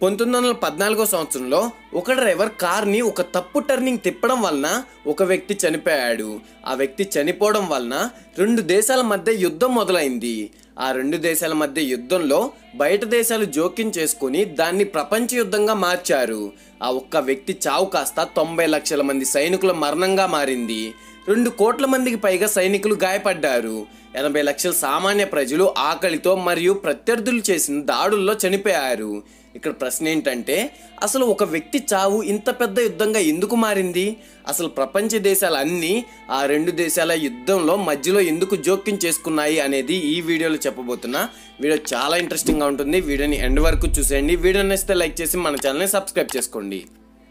1914 సంవత్సరంలో ఒక డ్రైవర్ కార్ని ఒక తప్పు టర్నింగ్ తిప్పడం వలన ఒక వ్యక్తి చనిపోయాడు. ఆ వ్యక్తి చనిపోవడం వలన రెండు దేశాల మధ్య యుద్ధం మొదలైంది. ఆ రెండు దేశాల మధ్య యుద్ధంలో బయట దేశాలు జోక్యం చేసుకుని దాన్ని ప్రపంచ యుద్ధంగా మార్చారు. ఆ ఒక్క వ్యక్తి చావు కాస్త 90 లక్షల మంది సైనికుల మరణంగా మారింది. 2 కోట్ల మందికి పైగా సైనికులు గాయపడ్డారు. 80 లక్షల సామాన్య ప్రజలు ఆకలితో మరియు ప్రత్యర్థులు చేసిన దాడుల్లో చనిపోయారు. ఇక్కడ ప్రశ్న ఏంటంటే, అసలు ఒక వ్యక్తి చావు ఇంత పెద్ద యుద్ధంగా ఎందుకు మారింది? అసలు ప్రపంచ దేశాలు అన్నీ ఆ రెండు దేశాల యుద్ధంలో మధ్యలో ఎందుకు జోక్యం చేసుకున్నాయి అనేది ఈ వీడియోలో చెప్పబోతున్నా. వీడియో చాలా ఇంట్రెస్టింగ్గా ఉంటుంది. వీడియోని ఎండ్ వరకు చూసేయండి. వీడియో నచ్చితే లైక్ చేసి మన ఛానల్ని సబ్స్క్రైబ్ చేసుకోండి.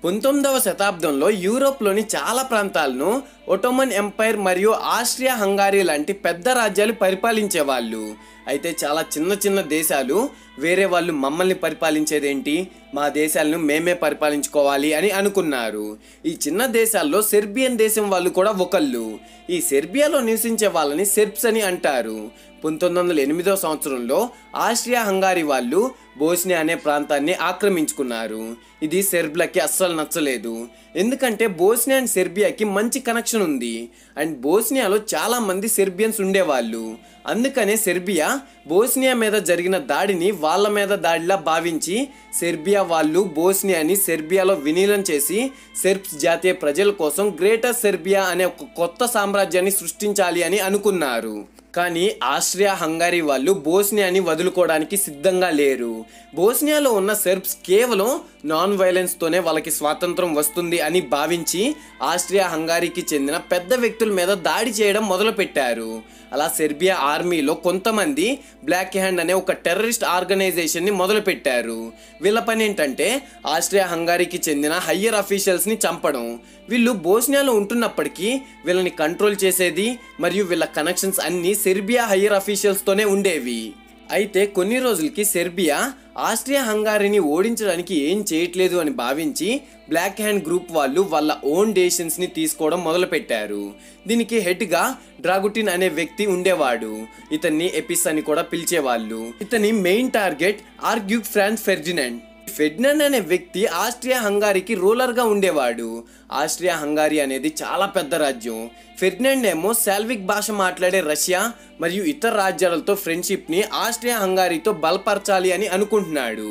19వ శతాబ్దంలో యూరోప్లోని చాలా ప్రాంతాలను ఒటోమన్ ఎంపైర్ మరియు ఆస్ట్రియా హంగారీ లాంటి పెద్ద రాజ్యాలు పరిపాలించేవాళ్ళు. అయితే చాలా చిన్న చిన్న దేశాలు వేరే వాళ్ళు మమ్మల్ని పరిపాలించేదేంటి, మా దేశాలను మేమే పరిపాలించుకోవాలి అని అనుకున్నారు. ఈ చిన్న దేశాల్లో సెర్బియన్ దేశం వాళ్ళు కూడా ఒకళ్ళు. ఈ సెర్బియాలో నివసించే వాళ్ళని సెర్బ్స్ అని అంటారు. 1908వ సంవత్సరంలో ఆస్ట్రియా హంగారీ వాళ్ళు బోస్నియా అనే ప్రాంతాన్ని ఆక్రమించుకున్నారు. ఇది సెర్బ్లకి అస్సలు నచ్చలేదు. ఎందుకంటే బోస్నియా అండ్ సెర్బియాకి మంచి కనెక్షన్ ఉంది అండ్ బోస్నియాలో చాలా మంది సెర్బియన్స్ ఉండేవాళ్ళు. అందుకనే సెర్బియా బోస్నియా మీద జరిగిన దాడిని వాళ్ళ మీద దాడిలా భావించి సెర్బియా వాళ్ళు బోస్నియాని సెర్బియాలో విలీనం చేసి సెర్బ్స్ జాతీయ ప్రజల కోసం గ్రేటర్ సెర్బియా అనే ఒక కొత్త సామ్రాజ్యాన్ని సృష్టించాలి అని అనుకున్నారు. కానీ ఆస్ట్రియా హంగారీ వాళ్ళు బోస్నియాని వదులుకోవడానికి సిద్ధంగా లేరు. బోస్నియాలో ఉన్న సెర్బ్స్ కేవలం నాన్ వైలెన్స్తోనే వాళ్ళకి స్వాతంత్రం వస్తుంది అని భావించి ఆస్ట్రియా హంగారీకి చెందిన పెద్ద వ్యక్తుల మీద దాడి చేయడం మొదలుపెట్టారు. అలా సెర్బియా ఆర్మీలో కొంతమంది బ్లాక్ హ్యాండ్ అనే ఒక టెర్రరిస్ట్ ఆర్గనైజేషన్ని మొదలుపెట్టారు. వీళ్ళ పని ఏంటంటే ఆస్ట్రియా హంగారీకి చెందిన హయ్యర్ అఫీషియల్స్ని చంపడం. వీళ్ళు బోస్నియాలో ఉంటున్నప్పటికీ వీళ్ళని కంట్రోల్ చేసేది మరియు వీళ్ళ కనెక్షన్స్ అన్నీ సెర్బియా హయ్యర్ అఫీషియల్స్తోనే ఉండేవి. అయితే కొన్ని రోజులకి సెర్బియా ఆస్ట్రియా హంగారీని ఓడించడానికి ఏం చేయట్లేదు అని భావించి బ్లాక్ హ్యాండ్ గ్రూప్ వాళ్ళు వాళ్ళ ఓన్ డెసిషన్స్ని తీసుకోవడం మొదలుపెట్టారు. దీనికి హెడ్గా డ్రాగుటిన్ అనే వ్యక్తి ఉండేవాడు. ఇతన్ని ఎపిస్ అని కూడా పిలిచేవాళ్ళు. ఇతని main target archduke Franz Ferdinand. Ferdinand అనే వ్యక్తి ఆస్ట్రియా హంగారీకి రూలర్గా ఉండేవాడు. ఆస్ట్రియా హంగారీ అనేది చాలా పెద్ద రాజ్యం. ఫెర్డినాండ్ ఏమో సాల్విక్ భాష మాట్లాడే రష్యా మరియు ఇతర రాజ్యాలతో ఫ్రెండ్షిప్ని ఆస్ట్రియా హంగారీతో బలపరచాలి అని అనుకుంటున్నాడు.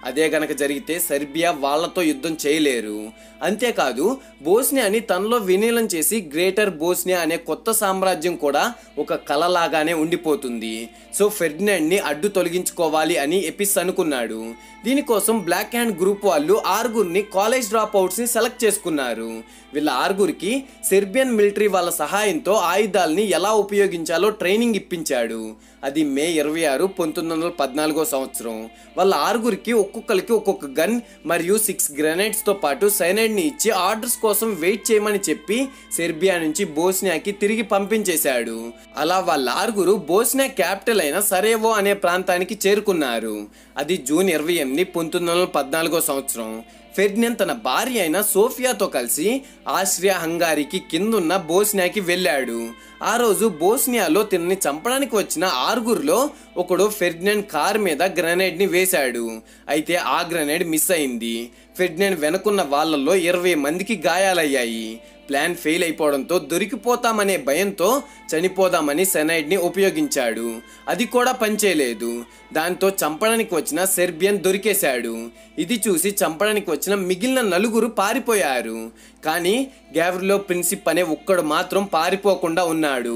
అదే గనక జరిగితే సెర్బియా వాళ్లతో యుద్ధం చేయలేరు. అంతేకాదు బోస్నియాని తనలో విలీనం చేసి గ్రేటర్ బోస్నియా అనే కొత్త సామ్రాజ్యం కూడా ఒక కలలాగానే ఉండిపోతుంది. సో ఫెర్డినాండ్ని అడ్డు తొలగించుకోవాలి అని ఎపిస్ అనుకున్నాడు. దీనికోసం బ్లాక్ హ్యాండ్ గ్రూప్ వాళ్ళు 6గురిని కాలేజ్ డ్రాప్ అవుట్స్ని సెలెక్ట్ చేసుకున్నారు. వీళ్ళ 6గురికి సెర్బియన్ మిలిటరీ వాళ్ళ సహాయంతో ఆయుధాలని ఎలా ఉపయోగించాలో ట్రైనింగ్ ఇప్పించాడు. అది మే 26, 1914 సంవత్సరం. వాళ్ళ 6గురికి ఒక్కొక్కరికి ఒక్కొక్క గన్ మరియు 6 గ్రెనేడ్స్తో పాటు సైనైడ్ని ఇచ్చి ఆర్డర్స్ కోసం వెయిట్ చేయమని చెప్పి సెర్బియా నుంచి బోస్నియాకి తిరిగి పంపించేశాడు. అలా వాళ్ళ 6గురు బోస్నియా క్యాపిటల్ అయిన సరేవో అనే ప్రాంతానికి చేరుకున్నారు. అది జూన్ 28, 1914 సంవత్సరం. ఫెర్డినాండ్ తన భార్య అయిన సోఫియాతో కలిసి ఆస్ట్రియా హంగారీకి కిందున్న బోస్నియాకి వెళ్ళాడు. ఆ రోజు బోస్నియాలో తినని చంపడానికి వచ్చిన 6గురిలో ఒకడు ఫెర్డినాండ్ కార్ మీద గ్రెనేడ్ని వేశాడు. అయితే ఆ గ్రెనేడ్ మిస్ అయింది. ఫెర్డినాండ్ వెనుకున్న వాళ్ళల్లో 20 మందికి గాయాలయ్యాయి. ప్లాన్ ఫెయిల్ అయిపోవడంతో దొరికిపోతామనే భయంతో చనిపోదామని సైనైడ్ని ఉపయోగించాడు. అది కూడా పనిచేయలేదు. దాంతో చంపడానికి వచ్చిన సెర్బియన్ దొరికేశాడు. ఇది చూసి చంపడానికి వచ్చిన మిగిలిన 4గురు పారిపోయారు. కానీ గ్యావ్రిలో ప్రిన్సిప్ అనే ఒక్కడు మాత్రం పారిపోకుండా ఉన్నాడు.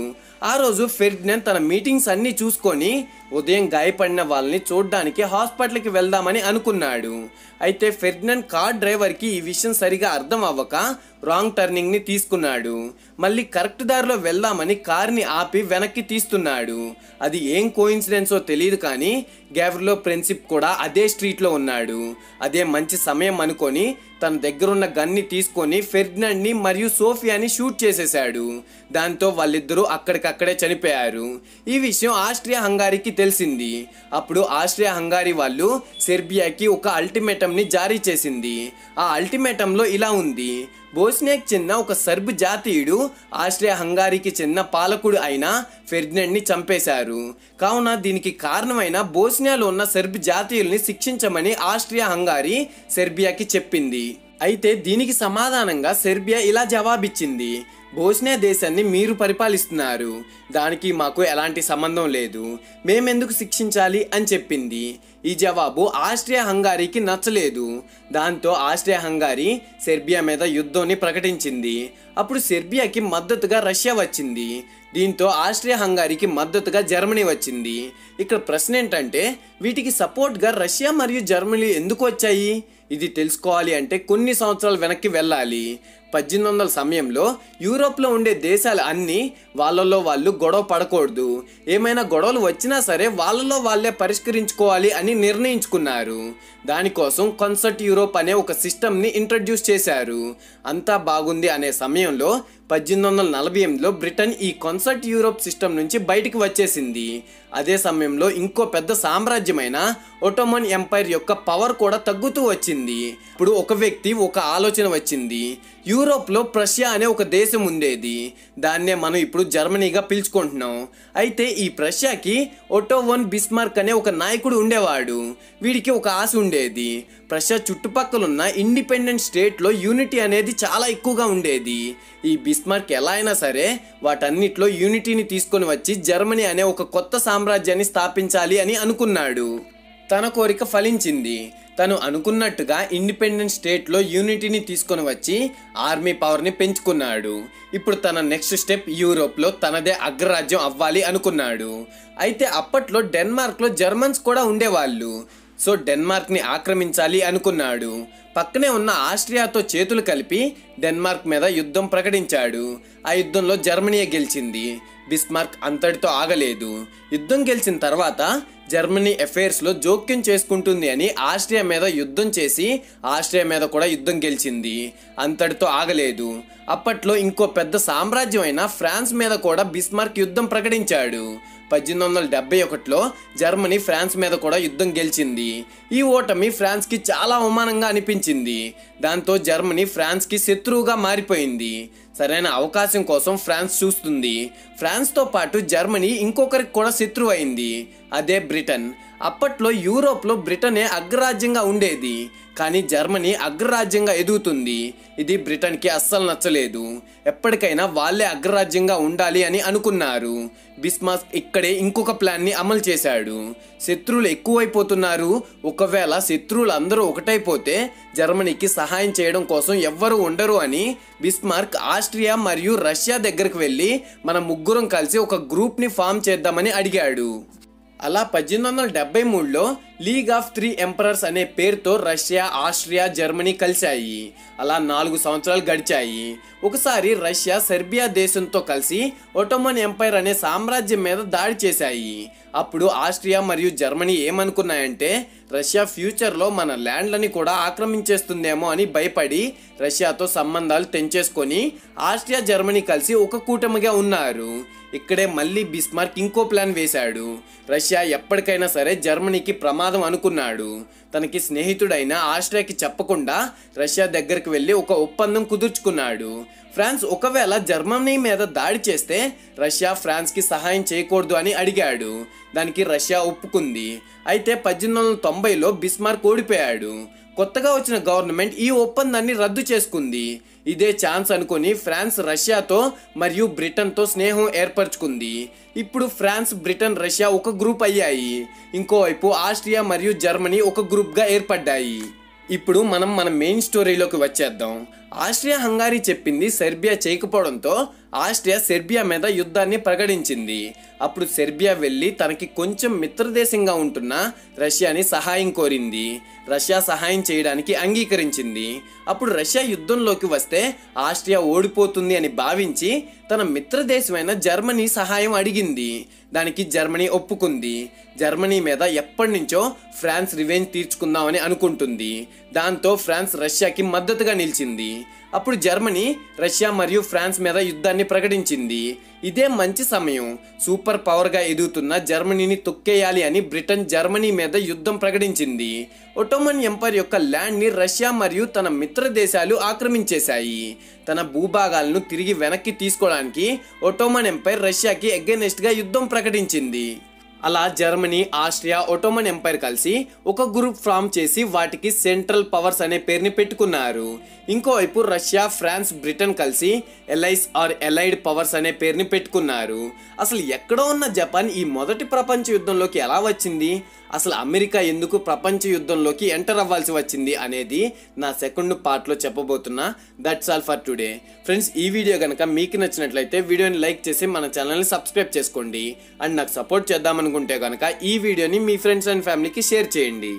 ఆ రోజు ఫెర్డినాండ్ తన మీటింగ్స్ అన్నీ చూసుకొని ఉదయం గాయపడిన వాళ్ళని చూడడానికి హాస్పిటల్కి వెళ్దామని అనుకున్నాడు. అయితే ఫెర్డినాండ్ కార్ డ్రైవర్కి ఈ విషయం సరిగా అర్థం అవ్వక రాంగ్ టర్నింగ్ని తీసుకున్నాడు. మళ్ళీ కరెక్ట్ దారిలో వెళ్దామని కార్ని ఆపి వెనక్కి తీస్తున్నాడు. అది ఏం కోయిన్సిడెన్సో తెలియదు కానీ గ్యావ్రిలో ప్రిన్సిప్ కూడా అదే స్ట్రీట్లో ఉన్నాడు. అదే మంచి సమయం అనుకొని తన దగ్గరున్న గన్ని తీసుకొని ఫెర్డినాండ్ని మరియు సోఫియాని షూట్ చేసేశాడు. దాంతో వాళ్ళిద్దరూ అక్కడికక్కడే చనిపోయారు. ఈ విషయం ఆస్ట్రియా హంగారీకి తెలిసింది. అప్పుడు ఆస్ట్రియా హంగారీ వాళ్ళు సెర్బియాకి ఒక అల్టిమేటంని జారీ చేసింది. ఆ అల్టిమేటంలో ఇలా ఉంది: బోస్నియాకి చెందిన ఒక సర్బ్ జాతీయుడు ఆస్ట్రియా హంగారీకి చెందిన పాలకుడు అయిన ఫెర్డినాండ్ని చంపేశారు. కావున దీనికి కారణమైన బోస్నియాలో ఉన్న సర్బ్ జాతీయుల్ని శిక్షించమని ఆస్ట్రియా హంగారీ సెర్బియాకి చెప్పింది. అయితే దీనికి సమాధానంగా సెర్బియా ఇలా జవాబిచ్చింది, బోస్నియా దేశాన్ని మీరు పరిపాలిస్తున్నారు, దానికి మాకు ఎలాంటి సంబంధం లేదు, మేమెందుకు శిక్షించాలి అని చెప్పింది. ఈ జవాబు ఆస్ట్రియా హంగారీకి నచ్చలేదు. దాంతో ఆస్ట్రియా హంగారీ సెర్బియా మీద యుద్ధాన్ని ప్రకటించింది. అప్పుడు సెర్బియాకి మద్దతుగా రష్యా వచ్చింది. దీంతో ఆస్ట్రియా హంగారీకి మద్దతుగా జర్మనీ వచ్చింది. ఇక్కడ ప్రశ్న ఏంటంటే వీటికి సపోర్ట్గా రష్యా మరియు జర్మనీ ఎందుకు వచ్చాయి? ఇది తెలుసుకోవాలి అంటే కొన్ని సంవత్సరాలు వెనక్కి వెళ్ళాలి. 1800 సమయంలో యూరోప్లో ఉండే దేశాలు అన్నీ వాళ్ళలో వాళ్ళు గొడవ పడకూడదు, ఏమైనా గొడవలు వచ్చినా సరే వాళ్ళలో వాళ్ళే పరిష్కరించుకోవాలి అని నిర్ణయించుకున్నారు. దానికోసం కన్సర్ట్ యూరోప్ అనే ఒక సిస్టమ్ని ఇంట్రడ్యూస్ చేశారు. అంతా బాగుంది అనే సమయంలో 1848లో బ్రిటన్ ఈ కన్సర్ట్ యూరోప్ సిస్టమ్ నుంచి బయటికి వచ్చేసింది. అదే సమయంలో ఇంకో పెద్ద సామ్రాజ్యమైన ఒట్టోమన్ ఎంపైర్ యొక్క పవర్ కూడా తగ్గుతూ వచ్చింది. ఇప్పుడు ఒక వ్యక్తి ఒక ఆలోచన వచ్చింది, యూరోప్లో ప్రష్యా అనే ఒక దేశం ఉండేది, దాన్నే మనం ఇప్పుడు జర్మనీగా పిలుచుకుంటున్నాం. అయితే ఈ ప్రష్యాకి ఒట్టో వన్ బిస్మార్క్ అనే ఒక నాయకుడు ఉండేవాడు. వీడికి ఒక ఆశ ఉండేది, ప్రష్యా చుట్టుపక్కలున్న ఇండిపెండెంట్ స్టేట్లో యూనిటీ అనేది చాలా ఎక్కువగా ఉండేది. ఈ బిస్మార్క్ ఎలా అయినా సరే వాటన్నిటిలో యూనిటీని తీసుకొని వచ్చి జర్మనీ అనే ఒక కొత్త సామ్రాజ్యాన్ని స్థాపించాలి అని అనుకున్నాడు. తన కోరిక ఫలించింది. తను అనుకున్నట్టుగా ఇండిపెండెంట్ స్టేట్లో యూనిటీని తీసుకొని వచ్చి ఆర్మీ పవర్ని పెంచుకున్నాడు. ఇప్పుడు తన నెక్స్ట్ స్టెప్ యూరోప్లో తనదే అగ్రరాజ్యం అవ్వాలి అనుకున్నాడు. అయితే అప్పట్లో డెన్మార్క్లో జర్మన్స్ కూడా ఉండేవాళ్ళు. సో డెన్మార్క్ని ఆక్రమించాలి అనుకున్నాడు. పక్కనే ఉన్న ఆస్ట్రియాతో చేతులు కలిపి డెన్మార్క్ మీద యుద్ధం ప్రకటించాడు. ఆ యుద్ధంలో జర్మనీయే గెలిచింది. బిస్మార్క్ అంతటితో ఆగలేదు. యుద్ధం గెలిచిన తర్వాత జర్మనీ అఫైర్స్లో జోక్యం చేసుకుంటుంది అని ఆస్ట్రియా మీద యుద్ధం చేసి ఆస్ట్రియా మీద కూడా యుద్ధం గెలిచింది. అంతటితో ఆగలేదు. అప్పట్లో ఇంకో పెద్ద సామ్రాజ్యం అయిన ఫ్రాన్స్ మీద కూడా బిస్మార్క్ యుద్ధం ప్రకటించాడు. 1871లో జర్మనీ ఫ్రాన్స్ మీద కూడా యుద్ధం గెలిచింది. ఈ ఓటమి ఫ్రాన్స్కి చాలా అవమానంగా అనిపించింది. దాంతో జర్మనీ ఫ్రాన్స్కి శత్రువుగా మారిపోయింది. సరైన అవకాశం కోసం ఫ్రాన్స్ చూస్తుంది. ఫ్రాన్స్తో పాటు జర్మనీ ఇంకొకరికి కూడా శత్రువు అయింది, అదే బ్రిటన్. అప్పట్లో యూరోప్లో బ్రిటనే అగ్రరాజ్యంగా ఉండేది, కానీ జర్మనీ అగ్రరాజ్యంగా ఎదుగుతుంది. ఇది బ్రిటన్కి అస్సలు నచ్చలేదు. ఎప్పటికైనా వాళ్ళే అగ్రరాజ్యంగా ఉండాలి అని అనుకున్నారు. బిస్మార్క్ ఇక్కడే ఇంకొక ప్లాన్ని అమలు చేశాడు. శత్రువులు ఎక్కువైపోతున్నారు, ఒకవేళ శత్రువులు అందరూ ఒకటైపోతే జర్మనీకి సహాయం చేయడం కోసం ఎవ్వరూ ఉండరు అని బిస్మార్క్ ఆస్ట్రియా మరియు రష్యా దగ్గరికి వెళ్ళి మన ముగ్గురం కలిసి ఒక గ్రూప్ని ఫామ్ చేద్దామని అడిగాడు. అలా 1873లో లీగ్ ఆఫ్ 3 ఎంపరర్స్ అనే పేరుతో రష్యా, ఆస్ట్రియా, జర్మనీ కలిశాయి. అలా 4 సంవత్సరాలు గడిచాయి. ఒకసారి రష్యా సెర్బియా దేశంతో కలిసి ఒట్టోమన్ ఎంపైర్ అనే సామ్రాజ్యం మీద దాడి చేశాయి. అప్పుడు ఆస్ట్రియా మరియు జర్మనీ ఏమనుకున్నాయంటే రష్యా ఫ్యూచర్లో మన ల్యాండ్లని కూడా ఆక్రమించేస్తుందేమో అని భయపడి రష్యాతో సంబంధాలు తెంచేసుకొని ఆస్ట్రియా, జర్మనీ కలిసి ఒక కూటమిగా ఉన్నారు. ఇక్కడే మళ్ళీ బిస్మార్క్ ఇంకో ప్లాన్ వేశాడు. రష్యా ఎప్పటికైనా సరే జర్మనీకి ప్రమాదం అనుకున్నాడు. తనకి స్నేహితుడైన ఆస్ట్రియాకి చెప్పకుండా రష్యా దగ్గరికి వెళ్ళి ఒక ఒప్పందం కుదుర్చుకున్నాడు. ఫ్రాన్స్ ఒకవేళ జర్మనీ మీద దాడి చేస్తే రష్యా ఫ్రాన్స్కి సహాయం చేయకూడదు అని అడిగాడు. దానికి రష్యా ఒప్పుకుంది. అయితే 1890లో బిస్మార్క్ ఓడిపోయాడు. కొత్తగా వచ్చిన గవర్నమెంట్ ఈ ఒప్పందాన్ని రద్దు చేసుకుంది. ఇదే ఛాన్స్ అనుకొని ఫ్రాన్స్ రష్యాతో మరియు బ్రిటన్తో స్నేహం ఏర్పరచుకుంది. ఇప్పుడు ఫ్రాన్స్, బ్రిటన్, రష్యా ఒక గ్రూప్ అయ్యాయి. ఇంకోవైపు ఆస్ట్రియా మరియు జర్మనీ ఒక గ్రూప్గా ఏర్పడ్డాయి. ఇప్పుడు మనం మన మెయిన్ స్టోరీలోకి వచ్చేద్దాం. ఆస్ట్రియా హంగారీ చెప్పింది సెర్బియా చేయకపోవడంతో ఆస్ట్రియా సెర్బియా మీద యుద్ధాన్ని ప్రకటించింది. అప్పుడు సెర్బియా వెళ్ళి తనకి కొంచెం మిత్రదేశంగా ఉంటున్న రష్యాని సహాయం కోరింది. రష్యా సహాయం చేయడానికి అంగీకరించింది. అప్పుడు రష్యా యుద్ధంలోకి వస్తే ఆస్ట్రియా ఓడిపోతుంది అని భావించి తన మిత్రదేశమైన జర్మనీ సహాయం అడిగింది. దానికి జర్మనీ ఒప్పుకుంది. జర్మనీ మీద ఎప్పటి నుంచో ఫ్రాన్స్ రివెంజ్ తీర్చుకుందామని అనుకుంటుంది. దాంతో ఫ్రాన్స్ రష్యాకి మద్దతుగా నిలిచింది. అప్పుడు జర్మనీ రష్యా మరియు ఫ్రాన్స్ మీద యుద్ధాన్ని యుద్ధాన్ని ప్రకటించింది. ఇదే మంచి సమయం. సూపర్ పవర్గా ఎదుగుతున్న జర్మనీని తొక్కేయాలి అని బ్రిటన్ జర్మనీ మీద యుద్ధం ప్రకటించింది. ఒట్టోమన్ ఎంపైర్ యొక్క ల్యాండ్ని రష్యా మరియు తన మిత్ర దేశాలు ఆక్రమించేశాయి. తన భూభాగాలను తిరిగి వెనక్కి తీసుకోవడానికి ఒట్టోమన్ ఎంపైర్ రష్యాకి ఎగైనెస్ట్గా యుద్ధం ప్రకటించింది. అలా జర్మనీ, ఆస్ట్రియా, ఒట్టోమన్ ఎంపైర్ కలిసి ఒక గ్రూప్ ఫామ్ చేసి వాటికి సెంట్రల్ పవర్స్ అనే పేరుని పెట్టుకున్నారు. ఇంకోవైపు రష్యా, ఫ్రాన్స్, బ్రిటన్ కలిసి ఎలైస్ ఆర్ ఎలైడ్ పవర్స్ అనే పేరుని పెట్టుకున్నారు. అసలు ఎక్కడో ఉన్న జపాన్ ఈ మొదటి ప్రపంచ యుద్ధంలోకి ఎలా వచ్చింది, అసలు అమెరికా ఎందుకు ప్రపంచ యుద్ధంలోకి ఎంటర్ అవ్వాల్సి వచ్చింది అనేది నా సెకండ్ పార్ట్లో చెప్పబోతున్నా. That's all for today friends. ఈ వీడియో కనుక మీకు నచ్చినట్లయితే వీడియోని లైక్ చేసి మన ఛానల్ని సబ్స్క్రైబ్ చేసుకోండి. అండ్ నాకు సపోర్ట్ చేద్దామనుకుంటే కనుక ఈ వీడియోని మీ ఫ్రెండ్స్ అండ్ ఫ్యామిలీకి షేర్ చేయండి.